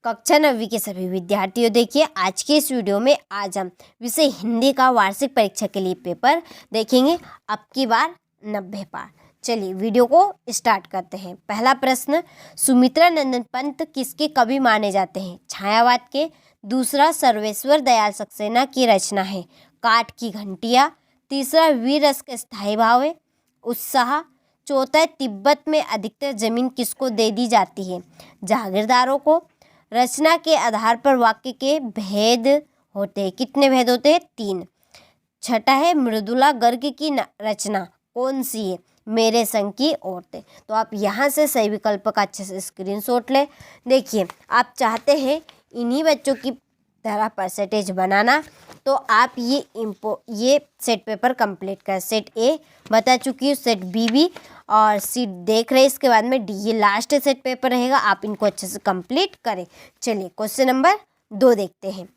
कक्षा 9वीं के सभी विद्यार्थियों, देखिए आज के इस वीडियो में आज हम विषय हिंदी का वार्षिक परीक्षा के लिए पेपर देखेंगे। अब की बार 90 पार। चलिए वीडियो को स्टार्ट करते हैं। पहला प्रश्न, सुमित्रा नंदन पंत किसके कवि माने जाते हैं? छायावाद के। दूसरा, सर्वेश्वर दयाल सक्सेना की रचना है काठ की घंटियाँ। तीसरा, वीर रस का स्थायी भाव है उत्साह। चौथा, तिब्बत में अधिकतर जमीन किसको दे दी जाती है? जागीरदारों को। रचना के आधार पर वाक्य के भेद होते हैं। कितने भेद होते हैं? 3। छठा है, मृदुला गर्ग की रचना कौन सी है? मेरे संग की औरतें। तो आप यहाँ से सही विकल्प का अच्छे से स्क्रीनशॉट ले। देखिए, आप चाहते हैं इन्हीं बच्चों की तरह परसेंटेज बनाना, तो आप ये सेट पेपर कंप्लीट कर। सेट ए बता चुकी हूँ, सेट बी भी, और सीट देख रहे हैं। इसके बाद में डी, ये लास्ट सेट पेपर रहेगा। आप इनको अच्छे से कंप्लीट करें। चलिए क्वेश्चन नंबर 2 देखते हैं।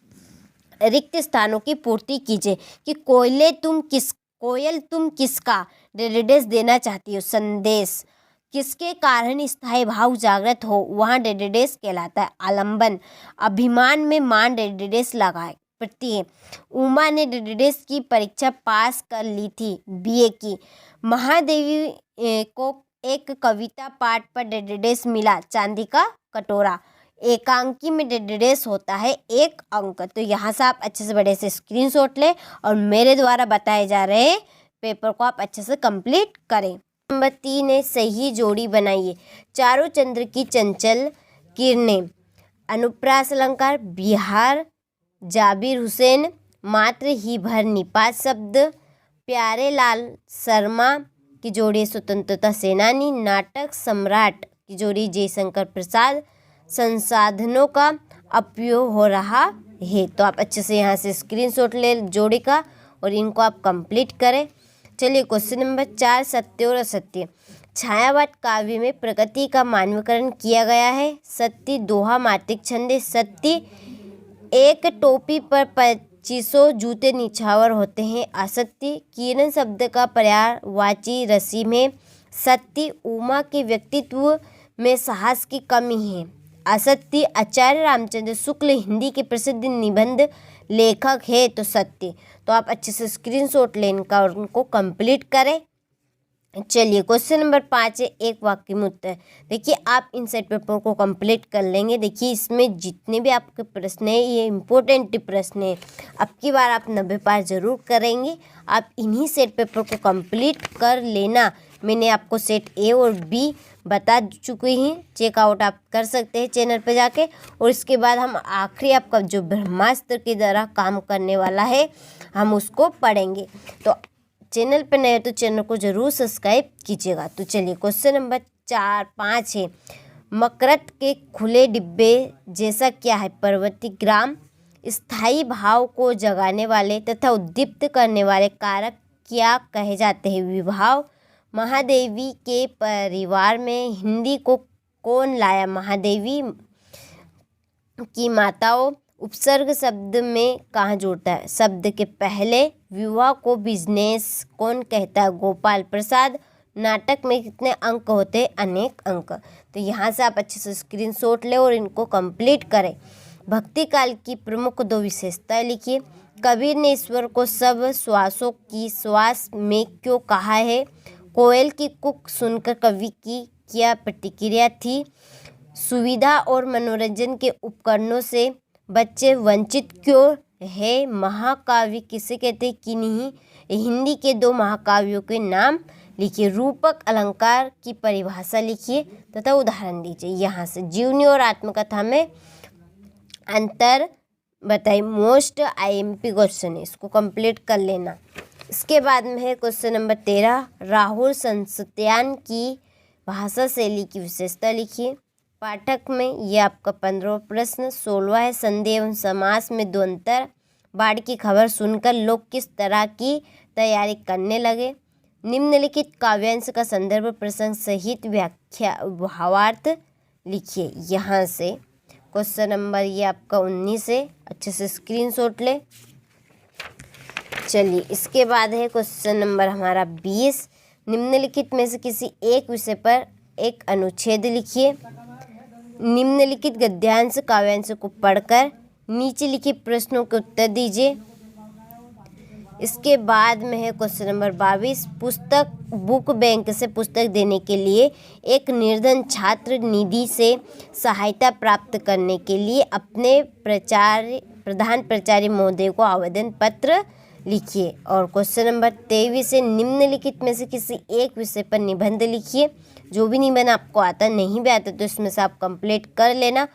रिक्त स्थानों की पूर्ति कीजिए कि कोयल तुम किसका डेडिडेस देना चाहती हो? संदेश। किसके कारण स्थायी भाव जागृत हो वहाँ डेडिडेस कहलाता है। आलंबन। अभिमान में मान डेडिडेस लगाए प्रति। उमा ने डेडिडेस की परीक्षा पास कर ली थी, बीए की। महादेवी को एक कविता पाठ पर डेडिडेस मिला, चांदी का कटोरा। एकांकी में डेडिडेस होता है 1 अंक। तो यहाँ से आप अच्छे से बड़े से स्क्रीनशॉट लें और मेरे द्वारा बताए जा रहे पेपर को आप अच्छे से कंप्लीट करें। नंबर 3 है, सही जोड़ी बनाइए। चारों चंद्र की चंचल किरणें। अनुप्रास अलंकार। बिहार। जाबिर हुसैन। मात्र ही भर निपात शब्द। प्यारे लाल शर्मा की जोड़ी स्वतंत्रता सेनानी। नाटक सम्राट की जोड़ी जयशंकर प्रसाद। संसाधनों का उपयोग हो रहा है। तो आप अच्छे से यहाँ से स्क्रीनशॉट ले जोड़ी का और इनको आप कंप्लीट करें। चलिए क्वेश्चन नंबर 4, सत्य और असत्य। छायावाद काव्य में प्रकृति का मानवीकरण किया गया है। सत्य, दोहा मात्रिक छंद। सत्य, एक टोपी पर 2500 जूते निछावर होते हैं। असत्य, किरण शब्द का पर्यायवाची रसी में। सत्य, उमा के व्यक्तित्व में साहस की कमी है। असत्य, आचार्य रामचंद्र शुक्ल हिंदी के प्रसिद्ध निबंध लेखक है। तो सत्य। तो आप अच्छे से स्क्रीनशॉट लें इनका और उनको कंप्लीट करें। चलिए क्वेश्चन नंबर 5 है, एक वाक्य में उत्तर। देखिए आप इन सेट पेपर को कंप्लीट कर लेंगे। देखिए इसमें जितने भी आपके प्रश्न हैं ये इम्पोर्टेंट प्रश्न है। अब की बार आप 90 पार जरूर करेंगे। आप इन्हीं सेट पेपर को कंप्लीट कर लेना। मैंने आपको सेट ए और बी बता चुकी हैं, चेकआउट आप कर सकते हैं चैनल पर जाके। और इसके बाद हम आखिरी आपका जो ब्रह्मास्त्र की तरह काम करने वाला है हम उसको पढ़ेंगे। तो चैनल पर नए हो तो चैनल को जरूर सब्सक्राइब कीजिएगा। तो चलिए क्वेश्चन नंबर 5 है, मकरत के खुले डिब्बे जैसा क्या है? पर्वती ग्राम। स्थायी भाव को जगाने वाले तथा उद्दीप्त करने वाले कारक क्या कहे जाते हैं? विभाव। महादेवी के परिवार में हिंदी को कौन लाया? महादेवी की माताओं। उपसर्ग शब्द में कहाँ जुड़ता है? शब्द के पहले। विवाह को बिजनेस कौन कहता है? गोपाल प्रसाद। नाटक में कितने अंक होते हैं? अनेक अंक। तो यहाँ से आप अच्छे से स्क्रीनशॉट लें और इनको कंप्लीट करें। भक्ति काल की प्रमुख 2 विशेषताएं लिखिए। कबीर ने ईश्वर को सब श्वासों की श्वास में क्यों कहा है? कोयल की कुक सुनकर कवि की क्या प्रतिक्रिया थी? सुविधा और मनोरंजन के उपकरणों से बच्चे वंचित क्यों है? महाकाव्य किसे कहते हैं? किन्हीं हिंदी के 2 महाकाव्यों के नाम लिखिए। रूपक अलंकार की परिभाषा लिखिए तथा उदाहरण दीजिए। यहाँ से जीवनी और आत्मकथा में अंतर बताइए। मोस्ट IMP क्वेश्चन है, इसको कंप्लीट कर लेना। इसके बाद में है क्वेश्चन नंबर 13, राहुल संस्त्यान की भाषा शैली की विशेषता लिखिए। पाठक में ये आपका 15वां प्रश्न। 16वां है, संधि एवं समास में 2 अंतर। बाढ़ की खबर सुनकर लोग किस तरह की तैयारी करने लगे? निम्नलिखित काव्यांश का संदर्भ प्रसंग सहित व्याख्या भावार्थ लिखिए। यहाँ से क्वेश्चन नंबर ये आपका 19 है, अच्छे से स्क्रीनशॉट ले। चलिए इसके बाद है क्वेश्चन नंबर हमारा 20, निम्नलिखित में से किसी एक विषय पर एक अनुच्छेद लिखिए। निम्नलिखित गद्यांश काव्यांश को पढ़कर नीचे लिखे प्रश्नों के उत्तर दीजिए। इसके बाद में है क्वेश्चन नंबर 22, पुस्तक बुक बैंक से पुस्तक देने के लिए एक निर्धन छात्र निधि से सहायता प्राप्त करने के लिए अपने प्रधान प्राचार्य महोदय को आवेदन पत्र लिखिए। और क्वेश्चन नंबर 23 है, निम्नलिखित में से किसी एक विषय पर निबंध लिखिए। जो भी निबंध आपको आता नहीं भी आता तो इसमें से आप कंप्लीट कर लेना